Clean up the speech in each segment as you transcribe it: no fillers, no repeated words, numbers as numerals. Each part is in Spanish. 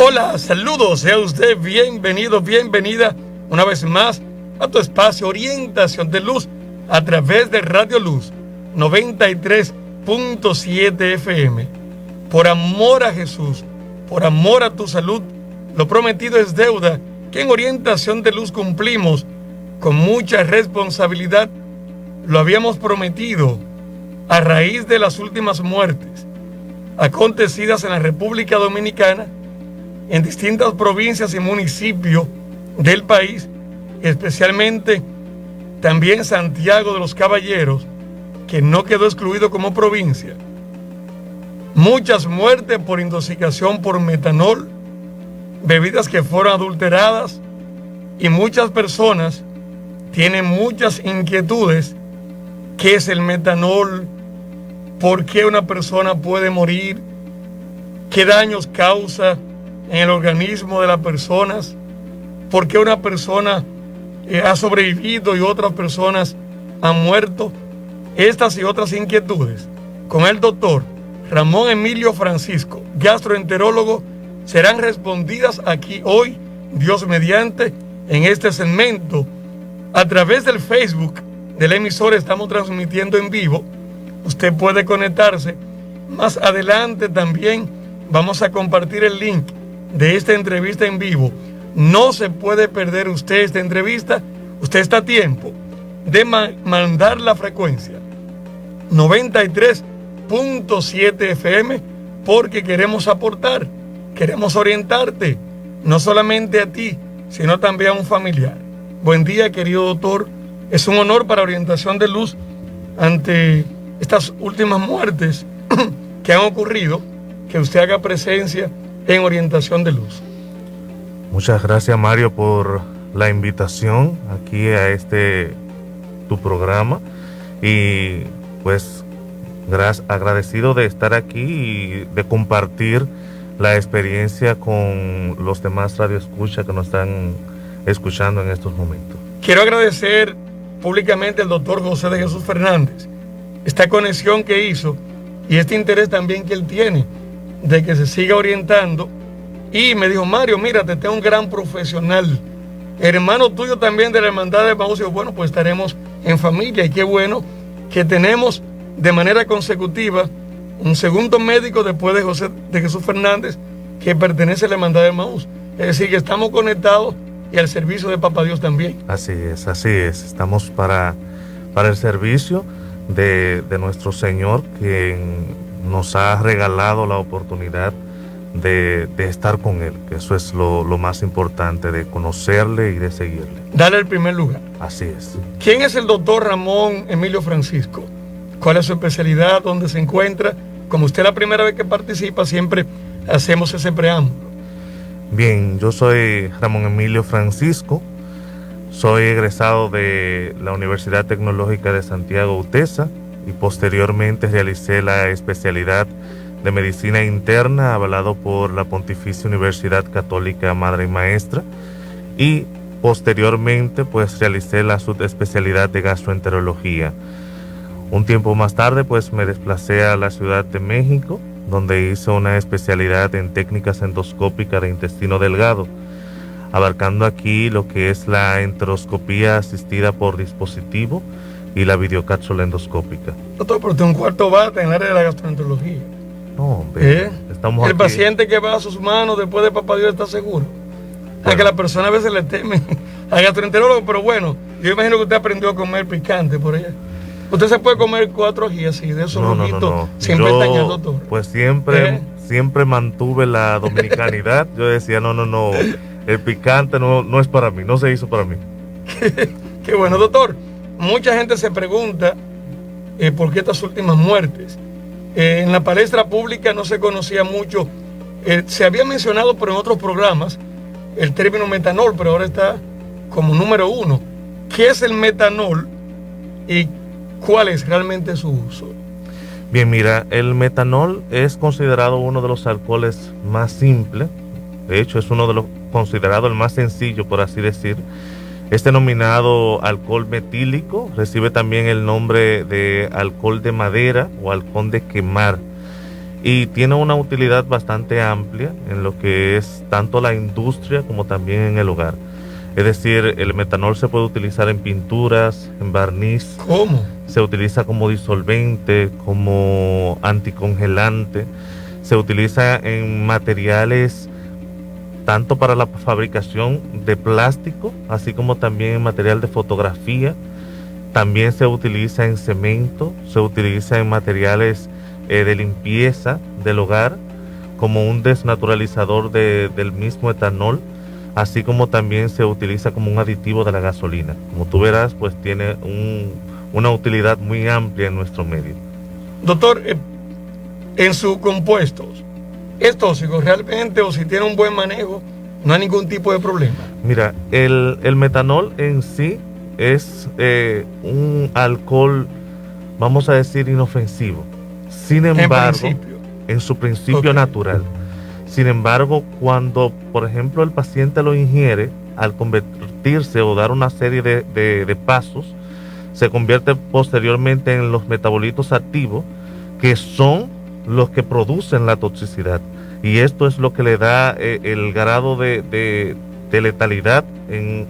Hola, saludos, sea usted bienvenido, bienvenida una vez más a tu espacio Orientación de Luz a través de Radio Luz 93.7 FM. Por amor a Jesús, por amor a tu salud, lo prometido es deuda, que en Orientación de Luz cumplimos con mucha responsabilidad. Lo habíamos prometido a raíz de las últimas muertes acontecidas en la República Dominicana, en distintas provincias y municipios del país, especialmente también Santiago de los Caballeros, que no quedó excluido como provincia. Muchas muertes por intoxicación por metanol, bebidas que fueron adulteradas, y muchas personas tienen muchas inquietudes. ¿Qué es el metanol? ¿Por qué una persona puede morir? ¿Qué daños causa en el organismo de las personas? ¿Por qué una persona ha sobrevivido y otras personas han muerto? Estas y otras inquietudes con el doctor Ramón Emilio Francisco, gastroenterólogo, serán respondidas aquí hoy, Dios mediante, en este segmento. A través del Facebook del emisor estamos transmitiendo en vivo. Usted puede conectarse. Más adelante también vamos a compartir el link de esta entrevista en vivo. No se puede perder usted esta entrevista. Usted está a tiempo de mandar la frecuencia 93.7 FM, porque queremos aportar, queremos orientarte, no solamente a ti, sino también a un familiar. Buen día, querido doctor. Es un honor para Orientación de Luz, ante estas últimas muertes que han ocurrido, que usted haga presencia en Orientación de Luz. Muchas gracias, Mario, por la invitación aquí a tu programa, y pues agradecido de estar aquí y de compartir la experiencia con los demás radioescuchas que nos están escuchando en estos momentos. Quiero agradecer públicamente al doctor José de Jesús Fernández esta conexión que hizo y este interés también que él tiene de que se siga orientando. Y me dijo: Mario, mira, te tengo un gran profesional, hermano tuyo también de la Hermandad de Maús. Y bueno, pues estaremos en familia, y qué bueno que tenemos de manera consecutiva un segundo médico después de José de Jesús Fernández que pertenece a la Hermandad de Maús. Es decir, que estamos conectados y al servicio de Papá Dios también. Así es. Estamos para el servicio de nuestro Señor, que nos ha regalado la oportunidad de estar con Él, que eso es lo más importante, de conocerle y de seguirle. Dale el primer lugar. Así es. ¿Quién es el doctor Ramón Emilio Francisco? ¿Cuál es su especialidad? ¿Dónde se encuentra? Como usted es la primera vez que participa, siempre hacemos ese preámbulo. Bien, yo soy Ramón Emilio Francisco, soy egresado de la Universidad Tecnológica de Santiago, UTESA, y posteriormente realicé la especialidad de Medicina Interna, avalado por la Pontificia Universidad Católica Madre y Maestra, y posteriormente pues realicé la subespecialidad de Gastroenterología. Un tiempo más tarde pues me desplacé a la Ciudad de México, donde hice una especialidad en técnicas endoscópicas de intestino delgado, abarcando aquí lo que es la enteroscopía asistida por dispositivo y la videocápsula endoscópica. Doctor, pero usted es un cuarto bate en el área de la gastroenterología. No, hombre, estamos el aquí. Paciente que va a sus manos después de Papá Dios está seguro. Bueno. Aunque la persona a veces le teme al gastroenterólogo, pero bueno, yo imagino que usted aprendió a comer picante por allá. Usted se puede comer 4 ají así, de esos rojitos, sin pestañear, doctor. Pues siempre mantuve la dominicanidad. Yo decía, no, el picante no es para mí, no se hizo para mí. Qué bueno, doctor. Mucha gente se pregunta por qué estas últimas muertes. En la palestra pública no se conocía mucho. Se había mencionado, pero en otros programas, el término metanol, pero ahora está como número 1. ¿Qué es el metanol y cuál es realmente su uso? Bien, mira, el metanol es considerado uno de los alcoholes más simples. De hecho, es uno de los considerados el más sencillo, por así decir. Es denominado alcohol metílico, recibe también el nombre de alcohol de madera o alcohol de quemar. y tiene una utilidad bastante amplia en lo que es tanto la industria como también en el hogar. Es decir, el metanol se puede utilizar en pinturas, en barniz. ¿Cómo? Se utiliza como disolvente, como anticongelante. Se utiliza en materiales tanto para la fabricación de plástico, así como también en material de fotografía. También se utiliza en cemento, se utiliza en materiales de limpieza del hogar, como un desnaturalizador del mismo etanol, así como también se utiliza como un aditivo de la gasolina. Como tú verás, pues tiene una utilidad muy amplia en nuestro medio. Doctor, en sus compuestos, ¿es tóxico realmente o si tiene un buen manejo no hay ningún tipo de problema? Mira, el metanol en sí es un alcohol, vamos a decir, inofensivo. Sin embargo, en su principio natural. Sin embargo, cuando, por ejemplo, el paciente lo ingiere, al convertirse o dar una serie de pasos, se convierte posteriormente en los metabolitos activos, que son los que producen la toxicidad. Y esto es lo que le da el grado de letalidad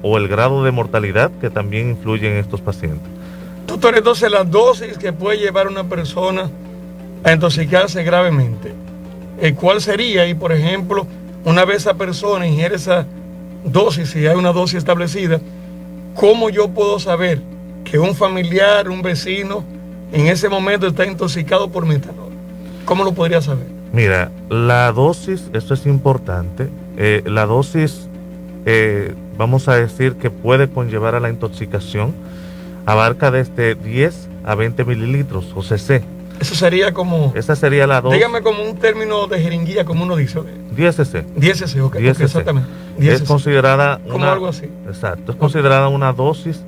o el grado de mortalidad que también influye en estos pacientes. Doctor, entonces la dosis que puede llevar una persona a intoxicarse gravemente, ¿cuál sería? Y por ejemplo, una vez esa persona ingiere esa dosis, si hay una dosis establecida, ¿cómo yo puedo saber que un familiar, un vecino, en ese momento está intoxicado por metanol? ¿Cómo lo podría saber? Mira, la dosis, esto es importante, la dosis, vamos a decir que puede conllevar a la intoxicación, abarca desde 10 a 20 mililitros o cc. Eso sería como... Esa sería la dosis. Dígame como un término de jeringuilla, como uno dice. 10 cc. 10 cc, ok, 10 cc. Exactamente. 10 es cc. Considerada como algo así. Exacto, es considerada una dosis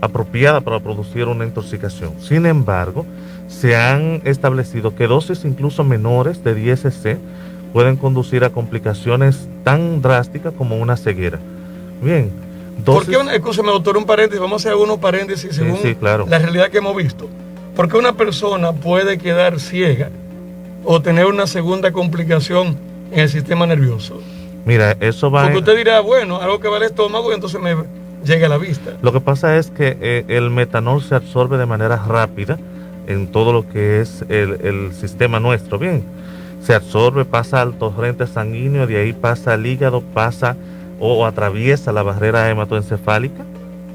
apropiada para producir una intoxicación. Sin embargo, se han establecido que dosis incluso menores de 10 cc pueden conducir a complicaciones tan drásticas como una ceguera. Bien, dosis... ¿Por qué escúchame, doctor, un paréntesis? Vamos a hacer unos paréntesis según claro. La realidad que hemos visto. ¿Por qué una persona puede quedar ciega o tener una segunda complicación en el sistema nervioso? Mira, eso va... Porque usted dirá, bueno, algo que va al estómago y entonces me llega a la vista. Lo que pasa es que el metanol se absorbe de manera rápida en todo lo que es el sistema nuestro. Bien, se absorbe, pasa al torrente sanguíneo, de ahí pasa al hígado, pasa o atraviesa la barrera hematoencefálica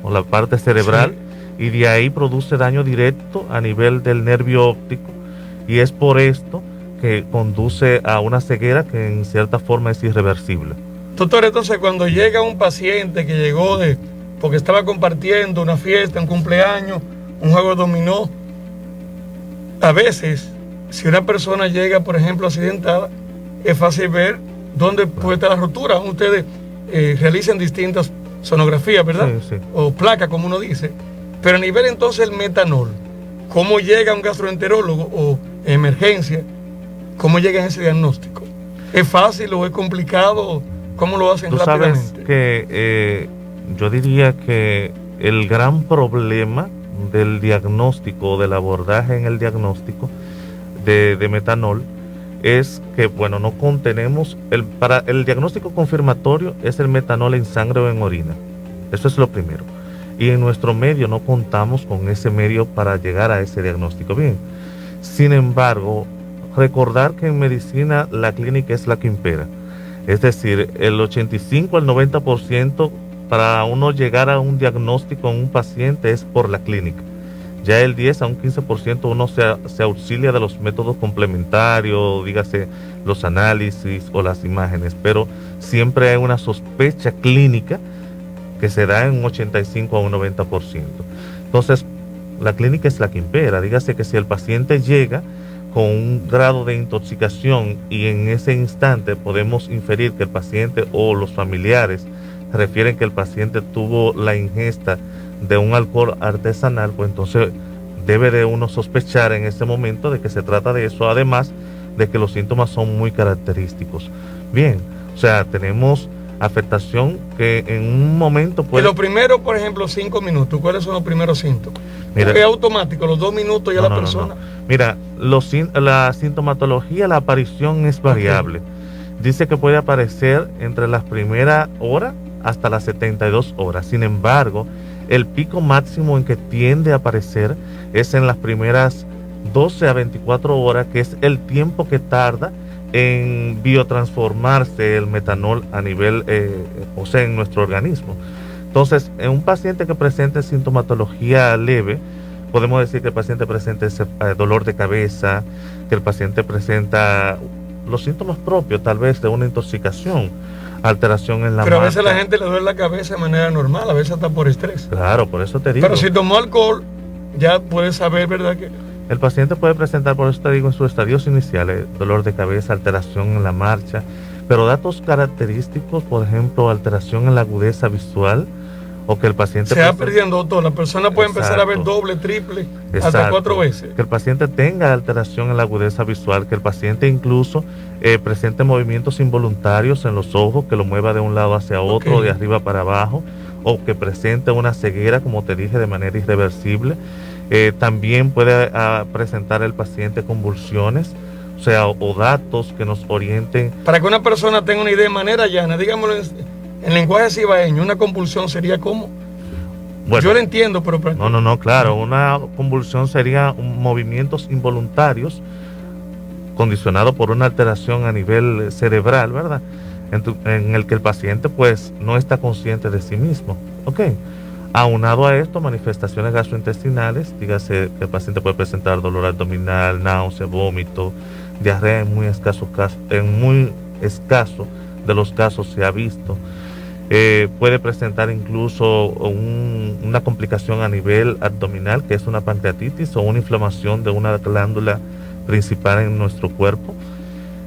o la parte cerebral, sí, y de ahí produce daño directo a nivel del nervio óptico, y es por esto que conduce a una ceguera que en cierta forma es irreversible. Doctor, entonces cuando llega un paciente que llegó porque estaba compartiendo una fiesta, un cumpleaños, un juego de dominó, a veces, si una persona llega, por ejemplo, accidentada, es fácil ver dónde puede estar la rotura. Ustedes realizan distintas sonografías, ¿verdad? Sí. O placas, como uno dice. Pero a nivel entonces el metanol, ¿cómo llega un gastroenterólogo o emergencia? ¿Cómo llega a ese diagnóstico? ¿Es fácil o es complicado? ¿Cómo lo hacen rápidamente? Tú sabes que yo diría que el gran problema del diagnóstico, del abordaje en el diagnóstico de metanol, es que, bueno, no contenemos, para el diagnóstico confirmatorio es el metanol en sangre o en orina. Eso es lo primero. Y en nuestro medio no contamos con ese medio para llegar a ese diagnóstico. Bien, sin embargo, recordar que en medicina la clínica es la que impera. Es decir, el 85 al 90% para uno llegar a un diagnóstico en un paciente es por la clínica. Ya el 10 a un 15% uno se auxilia de los métodos complementarios, dígase los análisis o las imágenes, pero siempre hay una sospecha clínica que se da en un 85 a un 90%. Entonces, la clínica es la que impera. Dígase que si el paciente llega con un grado de intoxicación y en ese instante podemos inferir que el paciente o los familiares refieren que el paciente tuvo la ingesta de un alcohol artesanal, pues entonces debe de uno sospechar en ese momento de que se trata de eso, además de que los síntomas son muy característicos. Bien, o sea, tenemos afectación que en un momento puede... Y lo primero, por ejemplo, 5 minutos, ¿cuáles son los primeros síntomas? Mira, es automático, los 2 minutos ya la persona... No. Mira, la sintomatología, la aparición es variable. Dice que puede aparecer entre las primeras horas hasta las 72 horas. Sin embargo, el pico máximo en que tiende a aparecer es en las primeras 12 a 24 horas, que es el tiempo que tarda en biotransformarse el metanol a nivel, o sea, en nuestro organismo. Entonces, en un paciente que presente sintomatología leve, podemos decir que el paciente presenta ese dolor de cabeza, que el paciente presenta los síntomas propios tal vez de una intoxicación, alteración en la Pero a veces marcha. la gente le duele la cabeza de manera normal, a veces hasta por estrés. Claro, por eso te digo. Pero si tomó alcohol, ya puedes saber, ¿verdad? Que El paciente puede presentar, por eso te digo, en sus estadios iniciales, dolor de cabeza, alteración en la marcha, pero datos característicos, por ejemplo, alteración en la agudeza visual, o que el paciente se va perdiendo todo. La persona puede empezar a ver doble, triple, hasta 4 veces. Que el paciente tenga alteración en la agudeza visual, que el paciente incluso presente movimientos involuntarios en los ojos, que lo mueva de un lado hacia otro, de arriba para abajo, o que presente una ceguera, como te dije, de manera irreversible. También puede presentar el paciente convulsiones, o sea, o datos que nos orienten. Para que una persona tenga una idea de manera llana, digámoslo en lenguaje cibaeño, una convulsión sería como. Bueno, yo lo entiendo, pero no, claro, una convulsión sería movimientos involuntarios condicionados por una alteración a nivel cerebral, ¿verdad? En el que el paciente pues no está consciente de sí mismo, ¿ok? Aunado a esto, manifestaciones gastrointestinales, dígase que el paciente puede presentar dolor abdominal, náusea, vómito, diarrea en muy escaso de los casos se ha visto. Puede presentar incluso una complicación a nivel abdominal, que es una pancreatitis o una inflamación de una glándula principal en nuestro cuerpo.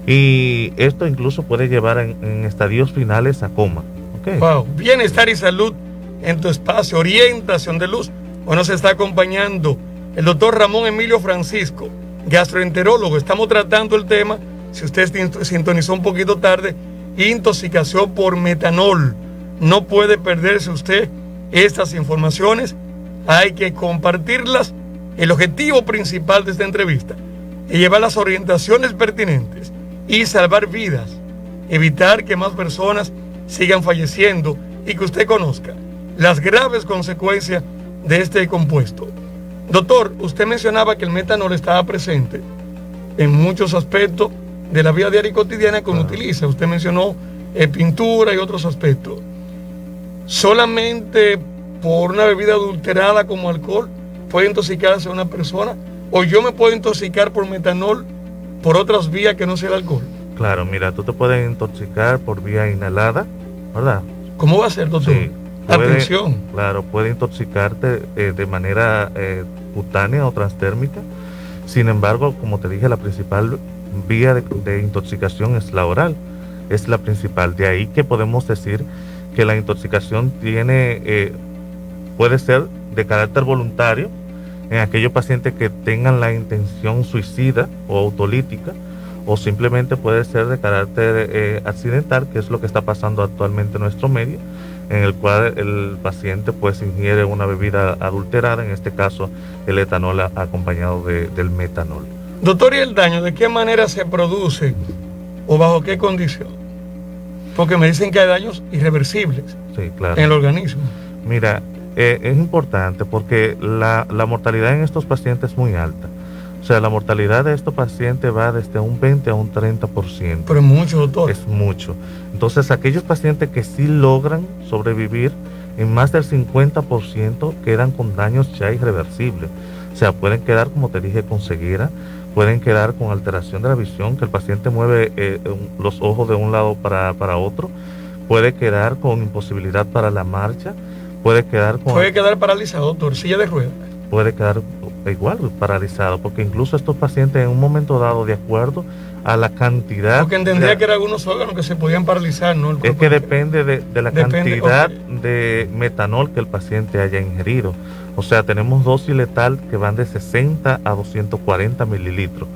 Y esto incluso puede llevar en estadios finales a coma. ¿Okay? Wow, bienestar y salud en tu espacio, orientación de luz. Hoy nos está acompañando el doctor Ramón Emilio Francisco, gastroenterólogo. Estamos tratando el tema, si usted sintonizó un poquito tarde, intoxicación por metanol. No puede perderse usted estas informaciones, hay que compartirlas. El objetivo principal de esta entrevista es llevar las orientaciones pertinentes y salvar vidas, evitar que más personas sigan falleciendo y que usted conozca las graves consecuencias de este compuesto. Doctor, usted mencionaba que el metanol estaba presente en muchos aspectos de la vida diaria y cotidiana que uno utiliza. Usted mencionó pintura y otros aspectos. ¿Solamente por una bebida adulterada como alcohol puede intoxicarse a una persona? ¿O yo me puedo intoxicar por metanol por otras vías que no sea el alcohol? Claro, mira, tú te puedes intoxicar por vía inhalada, ¿verdad? ¿Cómo va a ser, doctor? Sí, atención. Claro, puede intoxicarte de manera cutánea o transdérmica. Sin embargo, como te dije, la principal vía de intoxicación es la oral, es la principal. De ahí que podemos decir que la intoxicación puede ser de carácter voluntario en aquellos pacientes que tengan la intención suicida o autolítica, o simplemente puede ser de carácter accidental, que es lo que está pasando actualmente en nuestro medio, en el cual el paciente pues ingiere una bebida adulterada, en este caso el etanol acompañado del metanol. Doctor, ¿y el daño de qué manera se produce o bajo qué condición? Porque me dicen que hay daños irreversibles, sí, claro, en el organismo. Mira, es importante porque la mortalidad en estos pacientes es muy alta. O sea, la mortalidad de estos pacientes va desde un 20 a un 30%. Pero es mucho, doctor. Es mucho. Entonces, aquellos pacientes que sí logran sobrevivir, en más del 50% quedan con daños ya irreversibles. O sea, pueden quedar, como te dije, con ceguera, pueden quedar con alteración de la visión, que el paciente mueve los ojos de un lado para otro, puede quedar con imposibilidad para la marcha, puede quedar paralizado, doctor, silla de ruedas. Puede quedar igual paralizado, porque incluso estos pacientes en un momento dado, de acuerdo a la cantidad... Porque entendía que eran algunos órganos que se podían paralizar, ¿no? Es que depende de la cantidad de metanol que el paciente haya ingerido. O sea, tenemos dosis letal que van de 60 a 240 mililitros.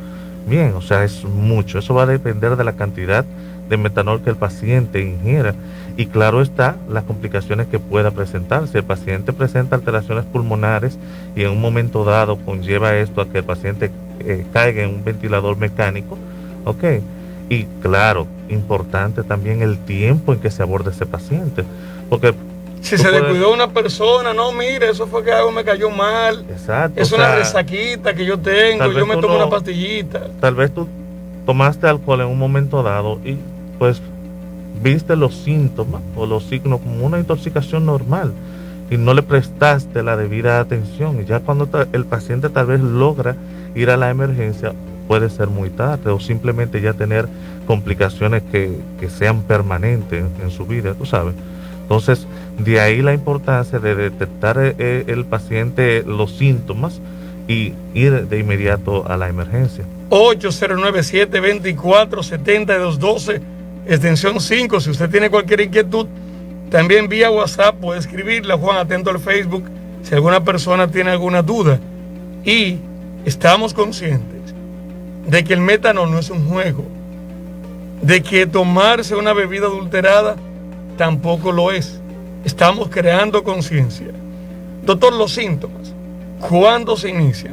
Bien, o sea, es mucho. Eso va a depender de la cantidad de metanol que el paciente ingiera. Y claro está, las complicaciones que pueda presentar. Si el paciente presenta alteraciones pulmonares y en un momento dado conlleva esto a que el paciente caiga en un ventilador mecánico, ¿ok? Y claro, importante también el tiempo en que se aborda ese paciente, porque si se descuidó una persona, no, mire, eso fue que algo me cayó mal. Exacto. Es una resaquita que yo tengo, yo me tomo una pastillita. Tal vez tú tomaste alcohol en un momento dado y pues viste los síntomas o los signos como una intoxicación normal y no le prestaste la debida atención, y ya cuando el paciente tal vez logra ir a la emergencia puede ser muy tarde, o simplemente ya tener complicaciones que sean permanentes en su vida, tú sabes. Entonces, de ahí la importancia de detectar el paciente los síntomas y ir de inmediato a la emergencia. 809-724-7212, extensión 5. Si usted tiene cualquier inquietud, también vía WhatsApp puede escribirla. Juan, atento al Facebook si alguna persona tiene alguna duda. Y estamos conscientes de que el metanol no es un juego, de que tomarse una bebida adulterada tampoco lo es. Estamos creando conciencia. Doctor, los síntomas, ¿cuándo se inicia?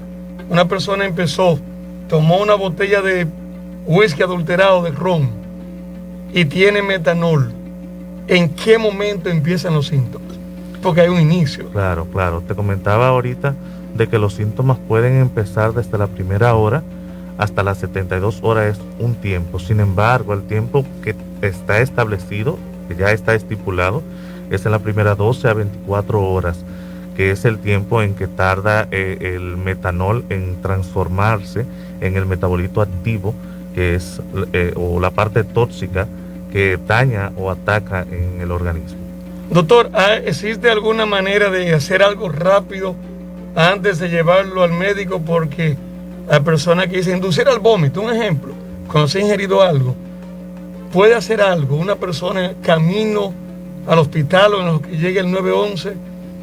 Una persona tomó una botella de whisky adulterado de ron y tiene metanol. ¿En qué momento empiezan los síntomas? Porque hay un inicio. Claro. Te comentaba ahorita de que los síntomas pueden empezar desde la primera hora hasta las 72 horas, es un tiempo. Sin embargo, el tiempo que está establecido, que ya está estipulado, es en la primera 12 a 24 horas, que es el tiempo en que tarda el metanol en transformarse en el metabolito activo, que es o la parte tóxica que daña o ataca en el organismo. Doctor, ¿existe alguna manera de hacer algo rápido antes de llevarlo al médico? Porque la persona que dice inducir al vómito, un ejemplo, cuando se ha ingerido algo, puede hacer algo una persona camino al hospital o en lo que llegue el 911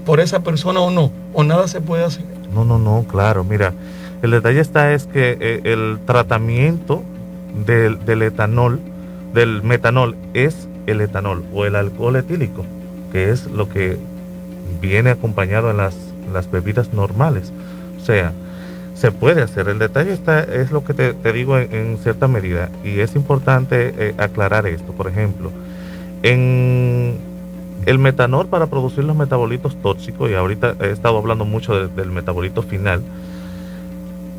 por esa persona o no, o nada se puede hacer. No, claro, mira, el detalle es que el tratamiento del metanol es el etanol o el alcohol etílico, que es lo que viene acompañado en las bebidas normales. O sea, se puede hacer. El detalle es lo que te digo en cierta medida, y es importante aclarar esto. Por ejemplo, en el metanol, para producir los metabolitos tóxicos, y ahorita he estado hablando mucho del metabolito final,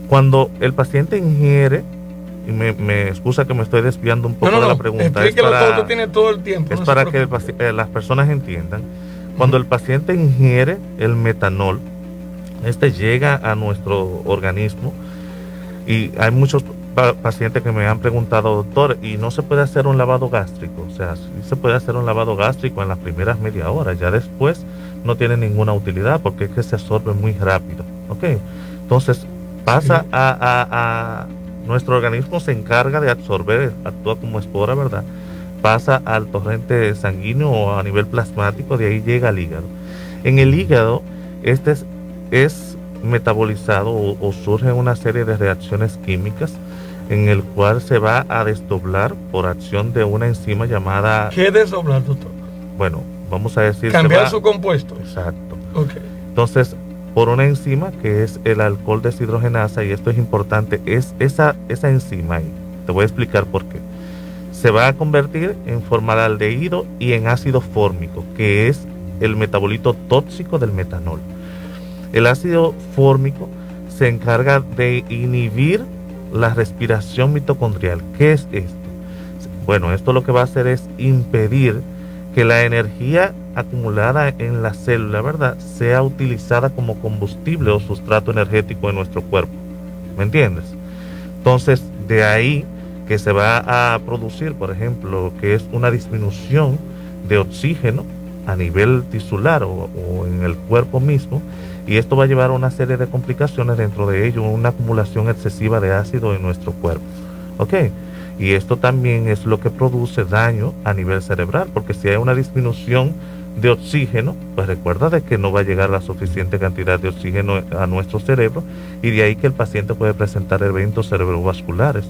cuando el paciente ingiere, y me excusa que me estoy desviando un poco de la pregunta, explíquelo todo, tiene todo el tiempo. Es para que las personas entiendan. Cuando el paciente ingiere el metanol, este llega a nuestro organismo, y hay muchos pacientes que me han preguntado, doctor, ¿y no se puede hacer un lavado gástrico? O sea, sí se puede hacer un lavado gástrico en las primeras media hora, ya después no tiene ninguna utilidad porque es que se absorbe muy rápido, ¿ok? Entonces pasa a nuestro organismo, se encarga de absorber, actúa como espora, ¿verdad? Pasa al torrente sanguíneo o a nivel plasmático, de ahí llega al hígado. En el hígado, este es metabolizado o surge una serie de reacciones químicas en el cual se va a desdoblar por acción de una enzima llamada... ¿Qué desdoblar, doctor? Bueno, vamos a decir... Cambiar su compuesto. Exacto. Okay. Entonces, por una enzima que es el alcohol deshidrogenasa, y esto es importante, es esa enzima ahí. Te voy a explicar por qué. Se va a convertir en formaldehído y en ácido fórmico, que es el metabolito tóxico del metanol. El ácido fórmico se encarga de inhibir la respiración mitocondrial. ¿Qué es esto? Bueno, esto lo que va a hacer es impedir que la energía acumulada en la célula, ¿verdad?, sea utilizada como combustible o sustrato energético en nuestro cuerpo. ¿Me entiendes? Entonces, de ahí que se va a producir, por ejemplo, que es una disminución de oxígeno a nivel tisular o en el cuerpo mismo, y esto va a llevar a una serie de complicaciones, dentro de ello una acumulación excesiva de ácido en nuestro cuerpo. ¿Ok? Y esto también es lo que produce daño a nivel cerebral, porque si hay una disminución de oxígeno, pues recuerda de que no va a llegar la suficiente cantidad de oxígeno a nuestro cerebro, y de ahí que el paciente puede presentar eventos cerebrovasculares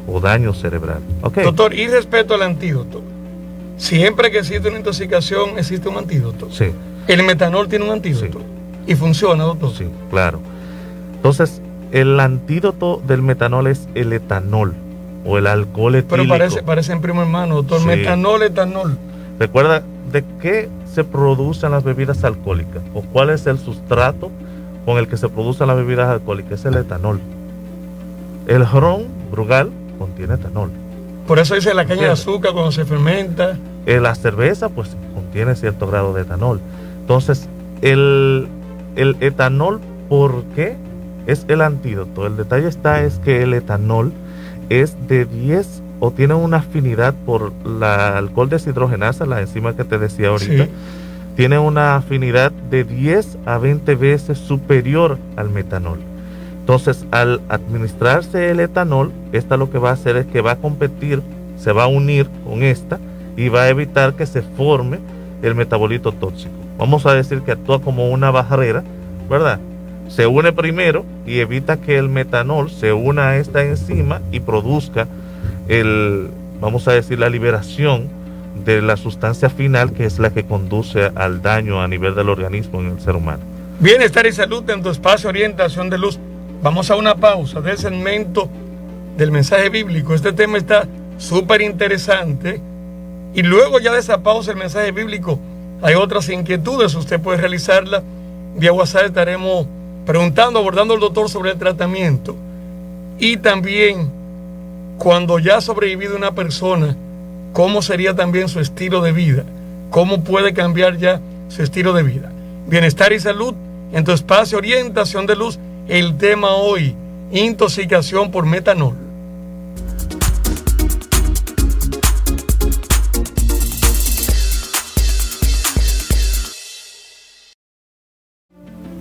o daño cerebral. ¿Okay? Doctor, y respecto al antídoto, siempre que existe una intoxicación existe un antídoto. Sí. El metanol tiene un antídoto. Sí. Y funciona, doctor. Sí, claro. Entonces, el antídoto del metanol es el etanol o el alcohol etílico. Pero parecen primo hermano, doctor. Sí. Etanol. Recuerda, ¿de qué se producen las bebidas alcohólicas? ¿O cuál es el sustrato con el que se producen las bebidas alcohólicas? Es el etanol. El ron Brugal contiene etanol. Por eso dice la caña de azúcar cuando se fermenta. La cerveza pues contiene cierto grado de etanol. Entonces, el etanol, ¿por qué? Es el antídoto. El detalle es que el etanol es de 10 o tiene una afinidad por la alcohol deshidrogenasa, la enzima que te decía ahorita. Sí. Tiene una afinidad de 10 a 20 veces superior al metanol. Entonces, al administrarse el etanol, esta lo que va a hacer es que va a competir, se va a unir con esta y va a evitar que se forme el metabolito tóxico. Vamos a decir que actúa como una barrera, ¿verdad? Se une primero y evita que el metanol se una a esta enzima y produzca vamos a decir, la liberación de la sustancia final, que es la que conduce al daño a nivel del organismo en el ser humano. Bienestar y salud en tu espacio Orientación de Luz. Vamos a una pausa del segmento del mensaje bíblico. Este tema está súper interesante. Y luego ya de esa pausa, el mensaje bíblico, hay otras inquietudes. Usted puede realizarla vía WhatsApp. Estaremos abordando al doctor sobre el tratamiento. Y también, cuando ya ha sobrevivido una persona, ¿cómo sería también su estilo de vida? ¿Cómo puede cambiar ya su estilo de vida? Bienestar y salud en tu espacio Orientación de Luz. El tema hoy, intoxicación por metanol.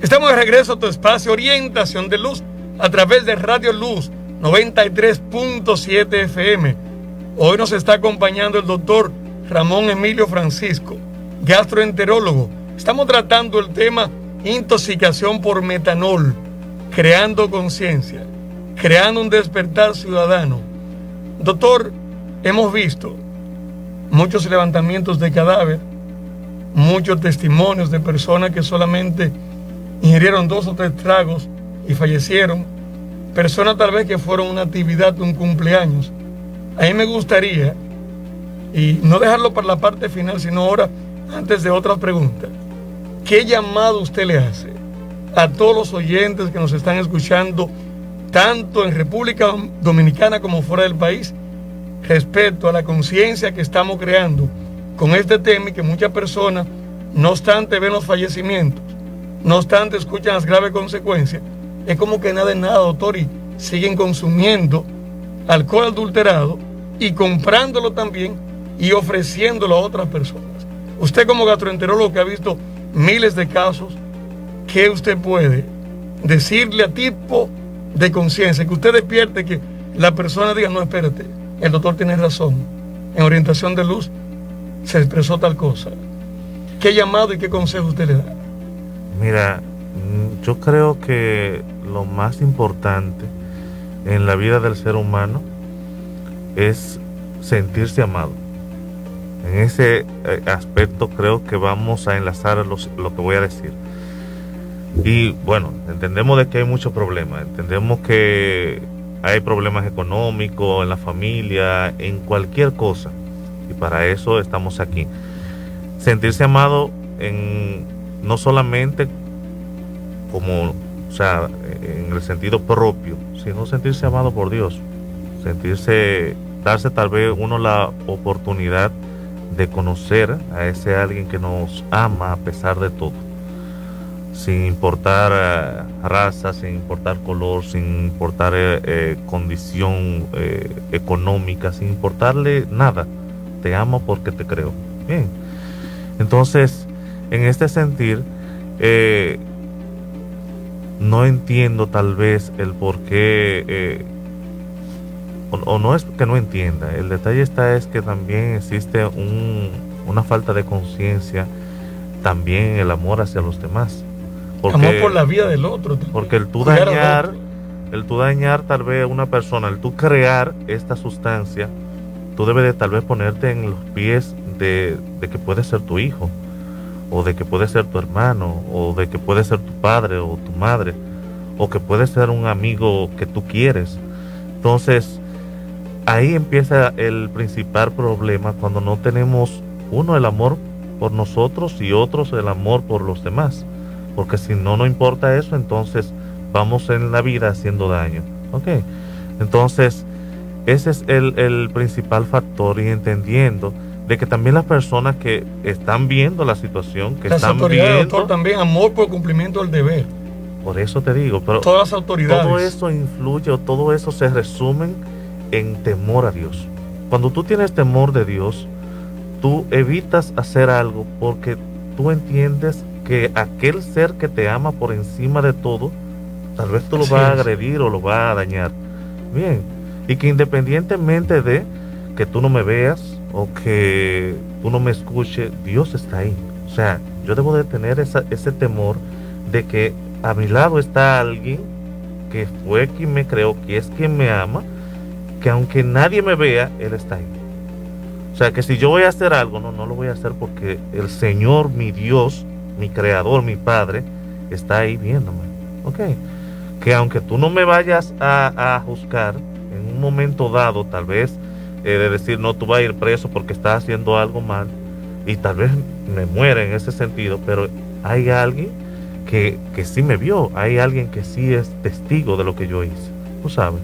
Estamos de regreso a tu espacio Orientación de Luz a través de Radio Luz 93.7 FM. Hoy nos está acompañando el doctor Ramón Emilio Francisco, gastroenterólogo. Estamos tratando el tema intoxicación por metanol, creando conciencia, creando un despertar ciudadano. Doctor, hemos visto muchos levantamientos de cadáver, muchos testimonios de personas que solamente ingirieron 2 o 3 tragos y fallecieron. Personas tal vez que fueron a una actividad de un cumpleaños. A mí me gustaría, y no dejarlo para la parte final, sino ahora, antes de otras preguntas, ¿qué llamado usted le hace a todos los oyentes que nos están escuchando, tanto en República Dominicana como fuera del país, respecto a la conciencia que estamos creando con este tema, y que muchas personas, no obstante ven los fallecimientos, no obstante escuchan las graves consecuencias, es como que nada es nada, doctor, y siguen consumiendo alcohol adulterado y comprándolo también y ofreciéndolo a otras personas? Usted, como gastroenterólogo que ha visto miles de casos, ¿qué usted puede decirle a tipo de conciencia? Que usted despierte, que la persona diga, no, espérate, el doctor tiene razón, en Orientación de Luz se expresó tal cosa. ¿Qué llamado y qué consejo usted le da? Mira, yo creo que lo más importante en la vida del ser humano es sentirse amado. En ese aspecto creo que vamos a enlazar lo que voy a decir. Y bueno, entendemos de que hay muchos problemas, entendemos que hay problemas económicos en la familia, en cualquier cosa, y para eso estamos aquí. Sentirse amado no solamente como, o sea, en el sentido propio, sino sentirse amado por Dios, darse tal vez uno la oportunidad de conocer a ese alguien que nos ama a pesar de todo, sin importar raza, sin importar color, sin importar condición económica, sin importarle nada. Te amo porque te creo. Bien. Entonces, en este sentir, no entiendo tal vez el por qué, o no es que no entienda, el detalle es que también existe una falta de conciencia también en el amor hacia los demás. Amor por la vida del otro. Porque el tú dañar tal vez a una persona, el tú crear esta sustancia, tú debes de tal vez ponerte en los pies de que puede ser tu hijo, o de que puede ser tu hermano, o de que puede ser tu padre o tu madre, o que puede ser un amigo que tú quieres. Entonces, ahí empieza el principal problema cuando no tenemos, uno, el amor por nosotros y otros el amor por los demás. Porque si no, no importa eso, entonces vamos en la vida haciendo daño. ¿Ok? Entonces, ese es el principal factor, y entendiendo de que también las personas que están viendo la situación, que las están autoridades, viendo, doctor, también amor por cumplimiento del deber. por eso te digo, pero todas las autoridades. todo eso influye, o todo eso se resume en temor a Dios. Cuando tú tienes temor de Dios, tú evitas hacer algo porque tú entiendes que aquel ser que te ama por encima de todo, tal vez tú lo vas a agredir o lo vas a dañar. Bien, y que independientemente de que tú no me veas o que tú no me escuches, Dios está ahí. O sea, yo debo de tener ese temor de que a mi lado está alguien que fue quien me creó, que es quien me ama, que aunque nadie me vea, Él está ahí. O sea, que si yo voy a hacer algo, no lo voy a hacer porque el Señor, mi Dios, mi Creador, mi Padre, está ahí viéndome. Ok. Que aunque tú no me vayas a juzgar en un momento dado, tal vez, de decir, no, tú vas a ir preso porque estás haciendo algo mal, y tal vez me muera en ese sentido, pero hay alguien que sí me vio, hay alguien que sí es testigo de lo que yo hice, tú sabes.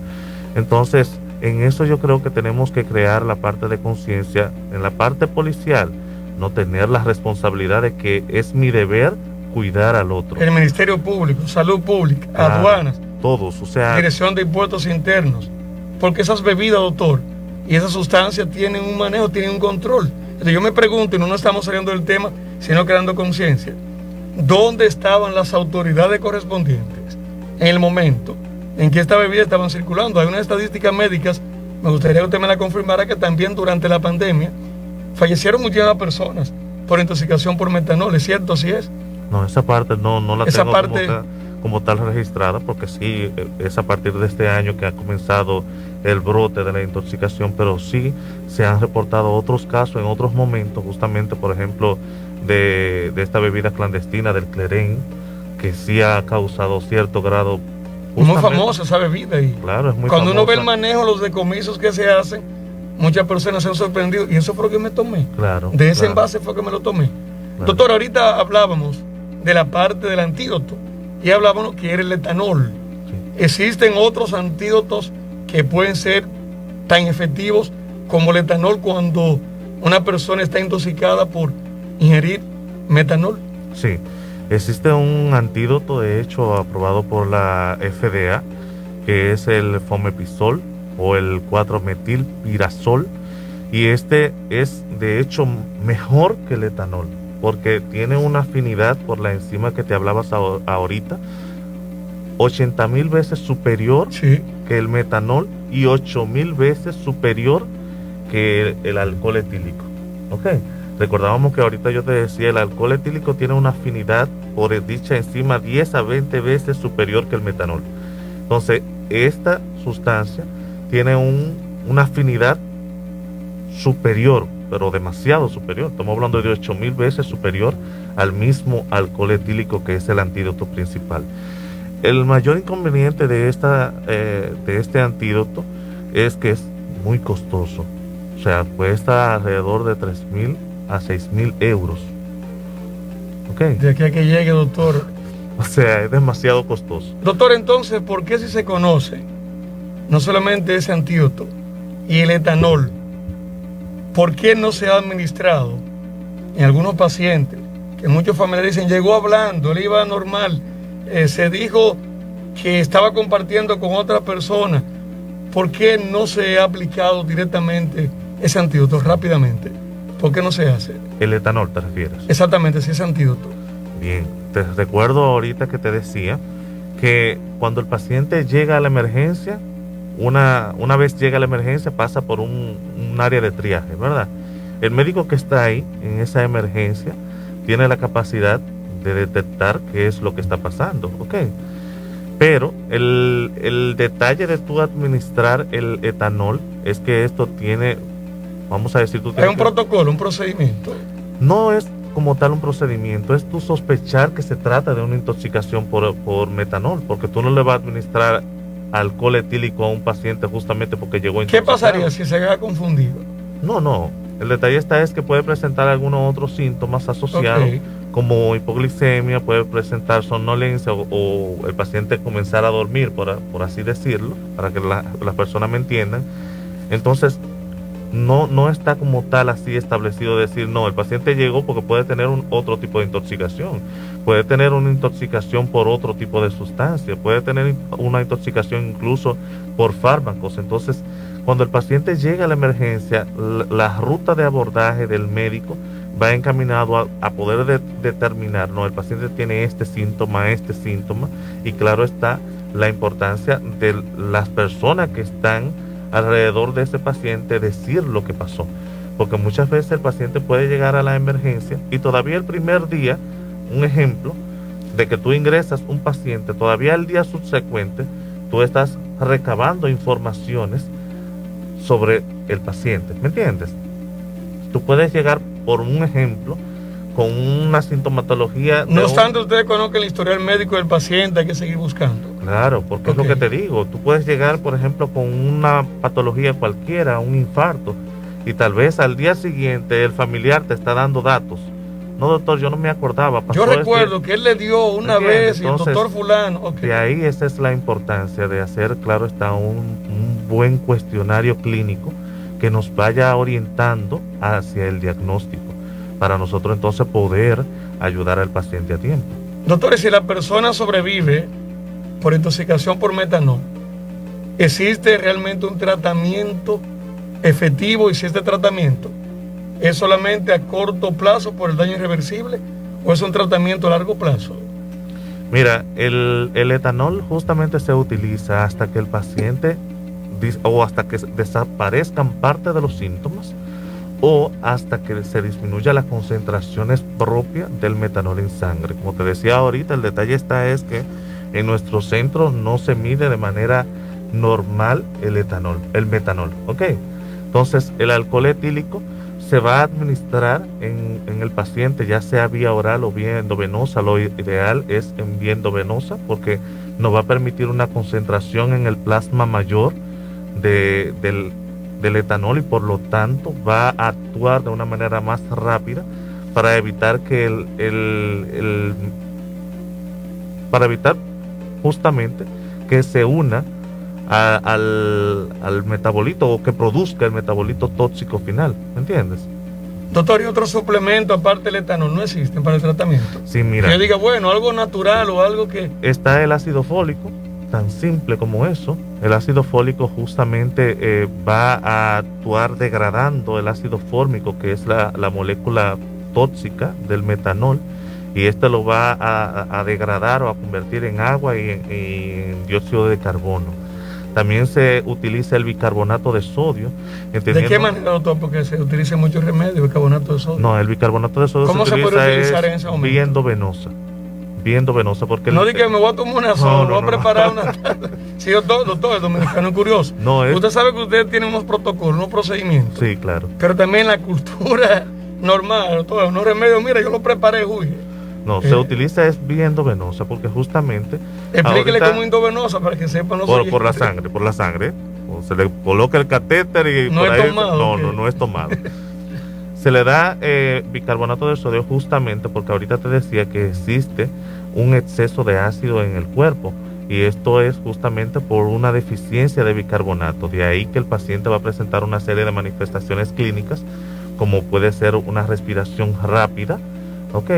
Entonces, en eso yo creo que tenemos que crear la parte de conciencia. En la parte policial, no tener la responsabilidad de que es mi deber cuidar al otro. El Ministerio Público, Salud Pública, claro, aduanas, todos, o sea, Dirección de Impuestos Internos, porque esas bebidas, doctor, y esas sustancias tienen un manejo, tienen un control. Entonces yo me pregunto, y no estamos saliendo del tema, sino creando conciencia, ¿dónde estaban las autoridades correspondientes en el momento en que esta bebida estaban circulando? Hay unas estadísticas médicas, me gustaría que usted me la confirmara, que también durante la pandemia fallecieron muchísimas personas por intoxicación por metanol. ¿Es cierto? ¿Así es? No, esa parte no la esa tengo parte como tal registrada, porque sí, es a partir de este año que ha comenzado el brote de la intoxicación, pero sí se han reportado otros casos en otros momentos, justamente, por ejemplo, de esta bebida clandestina del Clerén, que sí ha causado cierto grado. Muy famosa esa bebida. Y claro, es muy cuando famosa. uno ve el manejo, los decomisos que se hacen, muchas personas se han sorprendido, y eso fue lo que me tomé. Claro, de ese envase fue que me lo tomé. Claro. Doctor, ahorita hablábamos de la parte del antídoto y hablábamos que era el etanol. Sí. Existen otros antídotos que pueden ser tan efectivos como el etanol cuando una persona está intoxicada por ingerir metanol. Sí, existe un antídoto, de hecho, aprobado por la FDA, que es el Fomepizol o el 4-metilpirazol, y este es de hecho mejor que el etanol, porque tiene una afinidad por la enzima que te hablabas ahorita, 80,000 veces superior que el metanol y 8,000 veces superior que el alcohol etílico. Ok, recordábamos que ahorita yo te decía, el alcohol etílico tiene una afinidad por dicha enzima 10 a 20 veces superior que el metanol. Entonces, esta sustancia tiene una afinidad superior, pero demasiado superior. Estamos hablando de 8,000 veces superior al mismo alcohol etílico, que es el antídoto principal. El mayor inconveniente de este antídoto es que es muy costoso. O sea, cuesta alrededor de 3,000 a 6,000 euros. Okay. De aquí a que llegue, doctor. O sea, es demasiado costoso. Doctor, entonces, ¿por qué si se conoce no solamente ese antídoto y el etanol, por qué no se ha administrado en algunos pacientes que muchos familiares dicen, llegó hablando, él iba normal, se dijo que estaba compartiendo con otra persona? ¿Por qué no se ha aplicado directamente ese antídoto rápidamente? ¿Por qué no se hace? ¿El etanol te refieres? Exactamente, sí, ese antídoto. Bien, te recuerdo ahorita que te decía que cuando el paciente llega a la emergencia, una vez llega a la emergencia, pasa por un área de triaje, ¿verdad? El médico que está ahí en esa emergencia tiene la capacidad de detectar qué es lo que está pasando, ¿ok? Pero el detalle de tú administrar el etanol es que esto tiene, vamos a decir, tú tienes hay un protocolo, un procedimiento. No es como tal un procedimiento, es tú sospechar que se trata de una intoxicación por metanol, porque tú no le vas a administrar alcohol etílico a un paciente justamente porque llegó intoxicado. ¿Qué pasaría si se ha confundido? No. El detalle es que puede presentar algunos otros síntomas asociados, como hipoglicemia, puede presentar somnolencia o el paciente comenzar a dormir, por así decirlo, para que las personas me entiendan. Entonces, no está como tal así establecido decir, no, el paciente llegó porque puede tener otro tipo de intoxicación, puede tener una intoxicación por otro tipo de sustancia, puede tener una intoxicación incluso por fármacos. Entonces, cuando el paciente llega a la emergencia, la ruta de abordaje del médico va encaminado a poder determinar, no, el paciente tiene este síntoma, y claro está la importancia de las personas que están alrededor de ese paciente decir lo que pasó, porque muchas veces el paciente puede llegar a la emergencia y todavía el primer día, un ejemplo de que tú ingresas un paciente, todavía el día subsecuente tú estás recabando informaciones sobre el paciente, ¿me entiendes? Tú puedes llegar, por un ejemplo, con una sintomatología. No obstante, ustedes conocen el historial médico del paciente, hay que seguir buscando. Claro, porque es lo que te digo. Tú puedes llegar, por ejemplo, con una patología cualquiera, un infarto, y tal vez al día siguiente el familiar te está dando datos. No, doctor, yo no me acordaba. Yo recuerdo que él le dio una vez y el doctor fulano. De ahí esa es la importancia de hacer, claro está, un buen cuestionario clínico que nos vaya orientando hacia el diagnóstico, para nosotros entonces poder ayudar al paciente a tiempo. Doctor, si la persona sobrevive por intoxicación por metanol, ¿existe realmente un tratamiento efectivo? Y si este tratamiento es solamente a corto plazo por el daño irreversible, o es un tratamiento a largo plazo. Mira, el etanol justamente se utiliza hasta que el paciente o hasta que desaparezcan parte de los síntomas, o hasta que se disminuya las concentraciones propias del metanol en sangre. Como te decía ahorita, el detalle es que en nuestro centro no se mide de manera normal el metanol, ¿ok? Entonces, el alcohol etílico se va a administrar en el paciente, ya sea vía oral o vía endovenosa. Lo ideal es en vía endovenosa, porque nos va a permitir una concentración en el plasma mayor del etanol, y por lo tanto va a actuar de una manera más rápida para evitar que para evitar justamente que se una al metabolito, o que produzca el metabolito tóxico final, ¿me entiendes? Doctor, ¿y otro suplemento aparte del etanol no existen para el tratamiento? Sí, mira. Que yo diga, bueno, algo natural o algo que... Está el ácido fólico, tan simple como eso. El ácido fólico justamente va a actuar degradando el ácido fórmico, que es la molécula tóxica del metanol, y este lo va a degradar o a convertir en agua y en dióxido de carbono. También se utiliza el bicarbonato de sodio. ¿De qué manera, doctor? Porque se utiliza mucho remedio, el bicarbonato de sodio. No, el bicarbonato de sodio ¿Cómo se puede utilizar en ese momento? Bien endovenosa, porque... No diga que me voy a tomar una sola, voy a preparar una... Sí, doctor, el dominicano es curioso. Usted sabe que usted tiene unos protocolos, unos procedimientos. Sí, claro. Pero también la cultura normal, doctor, unos remedios, mira, yo lo preparé, uy. No, se utiliza es vía endovenosa, porque justamente... Explíquele cómo endovenosa para que sepan los por la sangre. O se le coloca el catéter y no por es ahí... tomado. No es tomado. Se le da bicarbonato de sodio justamente porque ahorita te decía que existe un exceso de ácido en el cuerpo, y esto es justamente por una deficiencia de bicarbonato. De ahí que el paciente va a presentar una serie de manifestaciones clínicas, como puede ser una respiración rápida, ¿ok?,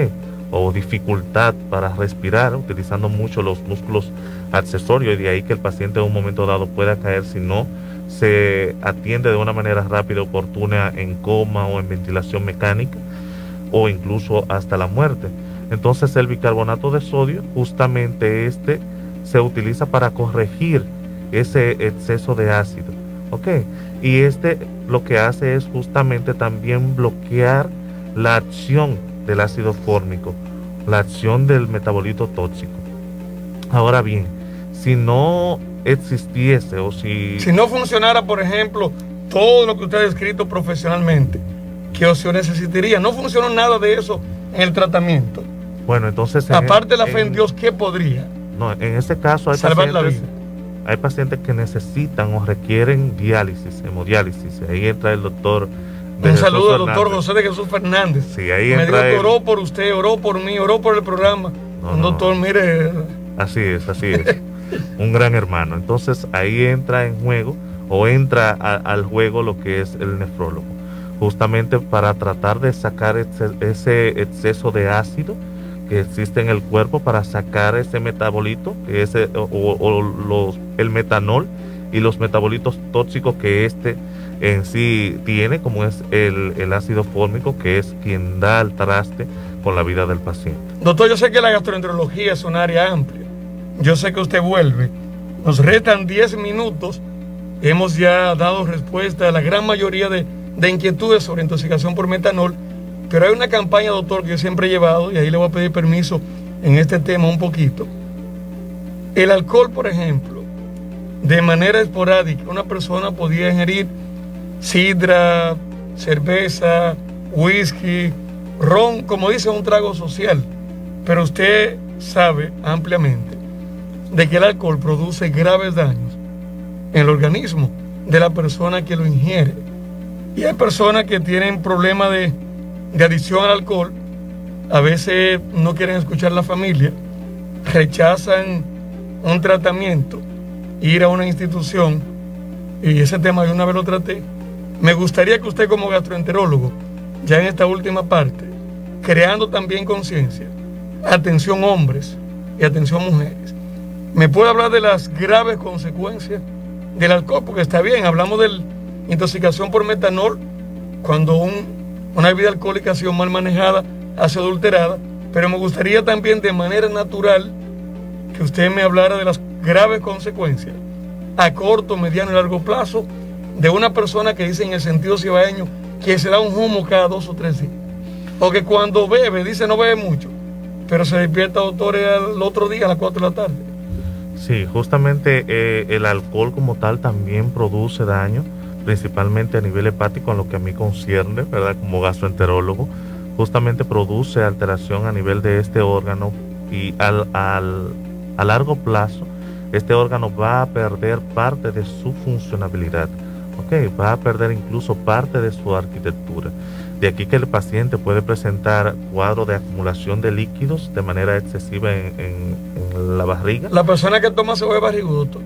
o dificultad para respirar, utilizando mucho los músculos accesorios, y de ahí que el paciente en un momento dado pueda caer si no se atiende de una manera rápida, oportuna, en coma o en ventilación mecánica, o incluso hasta la muerte. Entonces el bicarbonato de sodio, justamente se utiliza para corregir ese exceso de ácido, ¿ok? Y lo que hace es justamente también bloquear la acción del ácido fórmico, la acción del metabolito tóxico. Ahora bien, si no existiese o si no funcionara, por ejemplo, todo lo que usted ha descrito profesionalmente, ¿qué opción necesitaría? No funcionó nada de eso en el tratamiento. Bueno, entonces... Aparte de la fe en Dios, ¿qué podría? No, en ese caso salvar la vida. Hay pacientes que necesitan o requieren diálisis, hemodiálisis. Ahí entra el doctor... Un saludo al doctor José de Jesús Fernández. Sí, ahí me entra dijo que oró por usted, oró por mí, oró por el programa. Doctor, mire... Así es. Un gran hermano. Entonces ahí entra en juego, o entra al juego lo que es el nefrólogo, justamente para tratar de sacar ese exceso de ácido que existe en el cuerpo, para sacar ese metabolito, que es el metanol y los metabolitos tóxicos que en sí tiene, como es el ácido fórmico, que es quien da al traste con la vida del paciente. Doctor, yo sé que la gastroenterología es un área amplia. Yo sé que usted vuelve. Nos restan 10 minutos. Hemos ya dado respuesta a la gran mayoría de inquietudes sobre intoxicación por metanol. Pero hay una campaña, doctor, que yo siempre he llevado, y ahí le voy a pedir permiso en este tema un poquito. El alcohol, por ejemplo, de manera esporádica, una persona podía ingerir sidra, cerveza, whisky, ron, como dice, un trago social. Pero usted sabe ampliamente de que el alcohol produce graves daños en el organismo de la persona que lo ingiere. Y hay personas que tienen problemas de adicción al alcohol, a veces no quieren escuchar a la familia, rechazan un tratamiento, ir a una institución, y ese tema yo una vez lo traté. Me gustaría que usted, como gastroenterólogo, ya en esta última parte, creando también conciencia, atención hombres y atención mujeres, me puede hablar de las graves consecuencias del alcohol, porque está bien, hablamos de intoxicación por metanol cuando una bebida alcohólica ha sido mal manejada, ha sido adulterada, pero me gustaría también de manera natural que usted me hablara de las graves consecuencias a corto, mediano y largo plazo de una persona que dice en el sentido cibaeño que se da un humo cada 2 o 3 días, o que cuando bebe, dice no bebe mucho, pero se despierta, doctor, el otro día a las 4 de la tarde. Sí, justamente el alcohol como tal también produce daño, principalmente a nivel hepático, en lo que a mí concierne, ¿verdad? Como gastroenterólogo, justamente produce alteración a nivel de este órgano, y a largo plazo este órgano va a perder parte de su funcionabilidad, ¿ok? Va a perder incluso parte de su arquitectura. De aquí que el paciente puede presentar cuadro de acumulación de líquidos de manera excesiva en la barriga. La persona que toma se vuelve barrigudo, doctor.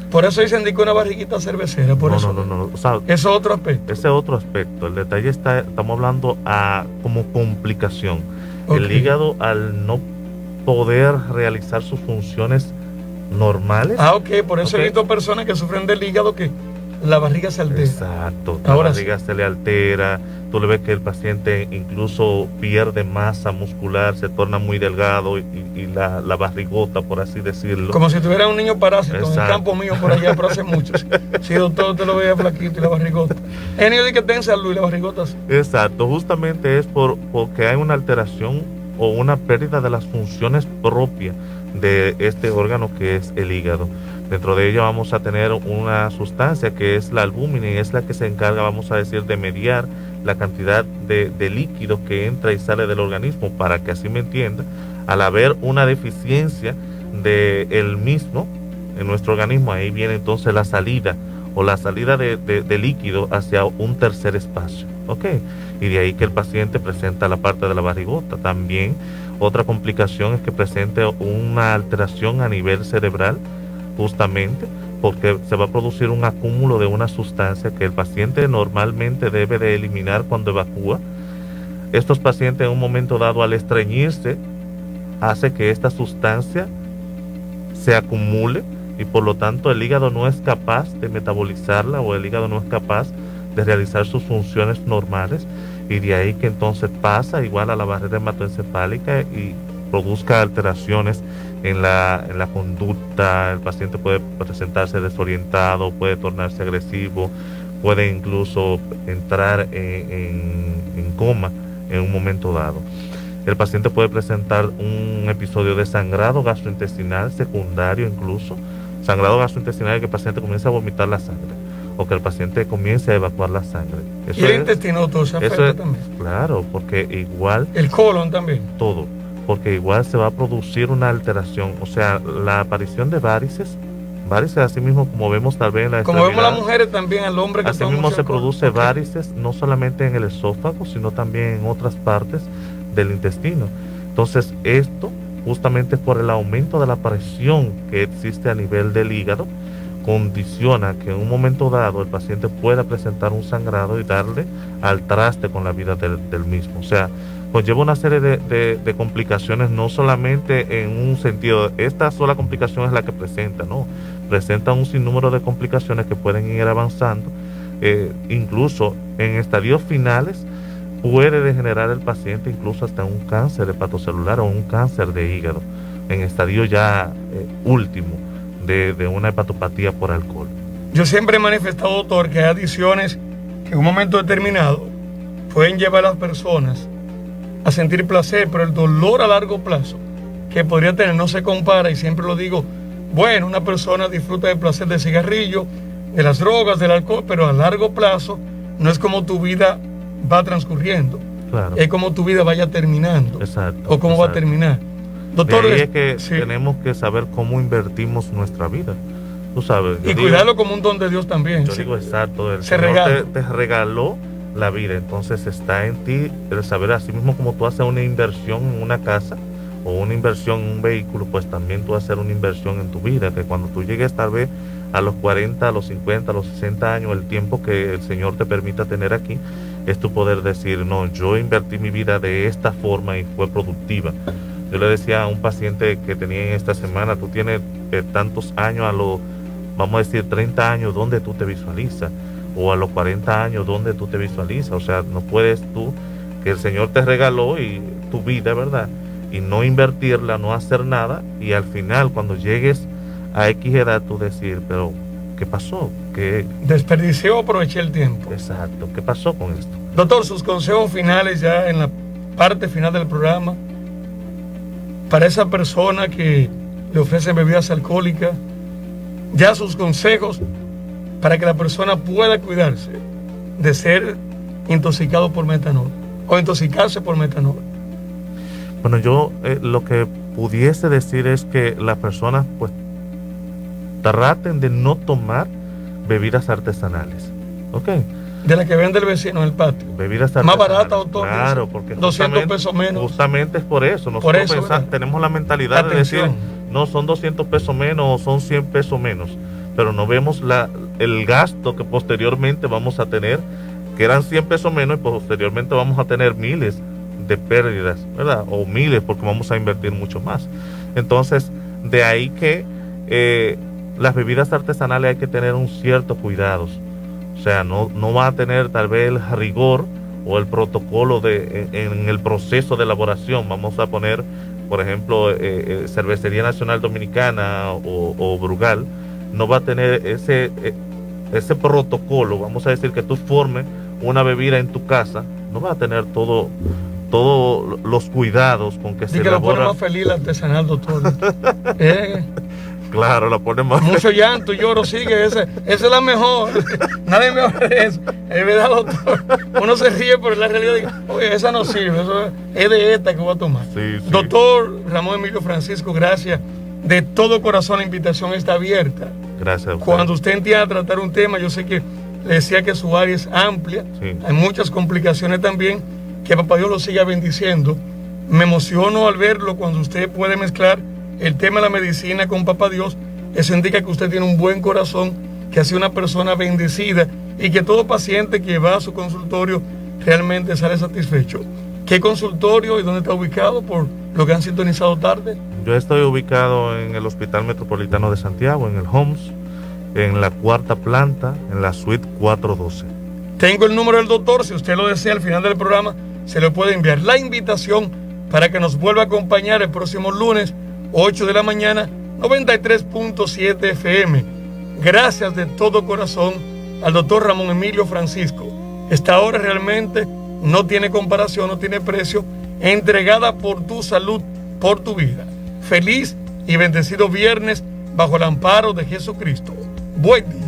Por eso dicen que una barriguita cervecera. Por eso. No. O sea, ese es otro aspecto. Ese otro aspecto. El detalle estamos hablando como complicación. Okay. El hígado, al no poder realizar sus funciones normales. Ok, por eso he visto personas que sufren del hígado que la barriga se altera. Exacto, la barriga se le altera. Tú le ves que el paciente incluso pierde masa muscular, se torna muy delgado, y la barrigota, por así decirlo. Como si tuviera un niño parásito. Exacto. En el campo mío por allá, pero hace mucho. Sí, doctor, te lo veía flaquito y la barrigota. El niño dice que tenga salud y la barrigota sí. Exacto, justamente es porque hay una alteración o una pérdida de las funciones propias de este órgano que es el hígado. Dentro de ella vamos a tener una sustancia que es la albúmina, y es la que se encarga, vamos a decir, de mediar la cantidad de líquido que entra y sale del organismo, para que así me entienda, al haber una deficiencia del mismo en nuestro organismo, ahí viene entonces la salida de líquido hacia un tercer espacio, ¿ok? Y de ahí que el paciente presenta la parte de la barrigota. También otra complicación es que presente una alteración a nivel cerebral, justamente porque se va a producir un acúmulo de una sustancia que el paciente normalmente debe de eliminar cuando evacúa. Estos pacientes, en un momento dado, al estreñirse, hace que esta sustancia se acumule, y por lo tanto el hígado no es capaz de metabolizarla, o el hígado no es capaz de realizar sus funciones normales, y de ahí que entonces pasa igual a la barrera hematoencefálica y produzca alteraciones en la conducta. El paciente puede presentarse desorientado, puede tornarse agresivo, puede incluso entrar en coma en un momento dado. El paciente puede presentar un episodio de sangrado gastrointestinal secundario, incluso sangrado gastrointestinal, que el paciente comienza a vomitar la sangre, o que el paciente comience a evacuar la sangre. Eso, y el intestino, doctor, se afecta también. Claro, porque igual... El colon también. Todo, porque igual se va a producir una alteración, o sea, la aparición de varices, así mismo como vemos tal vez en la como vemos las mujeres también, al hombre que así mismo se produce varices, no solamente en el esófago, sino también en otras partes del intestino. Entonces esto justamente por el aumento de la presión que existe a nivel del hígado condiciona que en un momento dado el paciente pueda presentar un sangrado y darle al traste con la vida del mismo. O sea, conlleva una serie de complicaciones, no solamente en un sentido, esta sola complicación es la que presenta, ¿no? Presenta un sinnúmero de complicaciones que pueden ir avanzando, incluso en estadios finales puede degenerar el paciente incluso hasta un cáncer hepatocelular o un cáncer de hígado, en estadio ya último de una hepatopatía por alcohol. Yo siempre he manifestado, doctor, que hay adicciones que en un momento determinado pueden llevar a las personas a sentir placer, pero el dolor a largo plazo que podría tener no se compara, y siempre lo digo, bueno, una persona disfruta del placer del cigarrillo, de las drogas, del alcohol, pero a largo plazo no es como tu vida va transcurriendo, claro. Es como tu vida vaya terminando. Exacto, o cómo va a terminar. Doctor, de ahí es que tenemos que saber cómo invertimos nuestra vida. Tú sabes. Y cuidarlo como un don de Dios también. Yo digo exacto. El Señor te regaló la vida, entonces está en ti el saber, así mismo como tú haces una inversión en una casa o una inversión en un vehículo, pues también tú hacer una inversión en tu vida, que cuando tú llegues tal vez a los 40, a los 50, a los 60 años, el tiempo que el Señor te permita tener aquí, es tu poder decir, no, yo invertí mi vida de esta forma y fue productiva. Yo le decía a un paciente que tenía en esta semana, tú tienes tantos años, a los, vamos a decir, 30 años, ¿dónde tú te visualizas? O a los 40 años, ¿dónde tú te visualizas? O sea, no puedes tú, que el Señor te regaló y tu vida, ¿verdad? Y no invertirla, no hacer nada, y al final, cuando llegues a X edad, tú decir, pero ¿qué pasó? ¿Qué desperdicié o aproveché el tiempo? Exacto, ¿qué pasó con esto? Doctor, sus consejos finales ya en la parte final del programa para esa persona que le ofrecen bebidas alcohólicas, ya sus consejos para que la persona pueda cuidarse de ser intoxicado por metanol o intoxicarse por metanol. Bueno, yo lo que pudiese decir es que las personas pues traten de no tomar bebidas artesanales, ¿ok? De la que vende el vecino en el patio. Bebidas artesanales. Más barata, doctor. Claro, porque 200 pesos menos. Justamente es por eso. Nosotros tenemos la mentalidad de decir, no, son 200 pesos menos o son 100 pesos menos, pero no vemos el gasto que posteriormente vamos a tener, que eran 100 pesos menos, y posteriormente vamos a tener miles de pérdidas, ¿verdad? O miles, porque vamos a invertir mucho más. Entonces, de ahí que las bebidas artesanales hay que tener un cierto cuidado. O sea, no va a tener tal vez el rigor o el protocolo en el proceso de elaboración. Vamos a poner, por ejemplo, Cervecería Nacional Dominicana o Brugal, no va a tener ese protocolo. Vamos a decir que tú formes una bebida en tu casa, no va a tener todos los cuidados con que se elabora. Y que lo pone más feliz el artesanal, doctor. Claro, la pone más. Mucho llanto y lloro, sigue, esa es la mejor. Nadie me habla de eso. Es verdad, doctor. Uno se ríe, pero en la realidad digo, oye, esa no sirve, eso es de esta que voy a tomar. Sí, sí. Doctor Ramón Emilio Francisco, gracias. De todo corazón la invitación está abierta. Gracias. Cuando usted entienda tratar un tema, yo sé que le decía que su área es amplia, sí. Hay muchas complicaciones también, que papá Dios lo siga bendiciendo. Me emociono al verlo cuando usted puede mezclar el tema de la medicina con papá Dios. Eso indica que usted tiene un buen corazón, que ha sido una persona bendecida y que todo paciente que va a su consultorio realmente sale satisfecho. ¿Qué consultorio y dónde está ubicado por lo que han sintonizado tarde? Yo estoy ubicado en el Hospital Metropolitano de Santiago, en el Homs, en la 4ª planta, en la suite 412. Tengo el número del doctor, si usted lo desea al final del programa, se le puede enviar la invitación para que nos vuelva a acompañar el próximo lunes, 8 de la mañana, 93.7 FM. Gracias de todo corazón al doctor Ramón Emilio Francisco. Esta hora realmente no tiene comparación, no tiene precio, entregada por tu salud, por tu vida. Feliz y bendecido viernes bajo el amparo de Jesucristo. Buen día.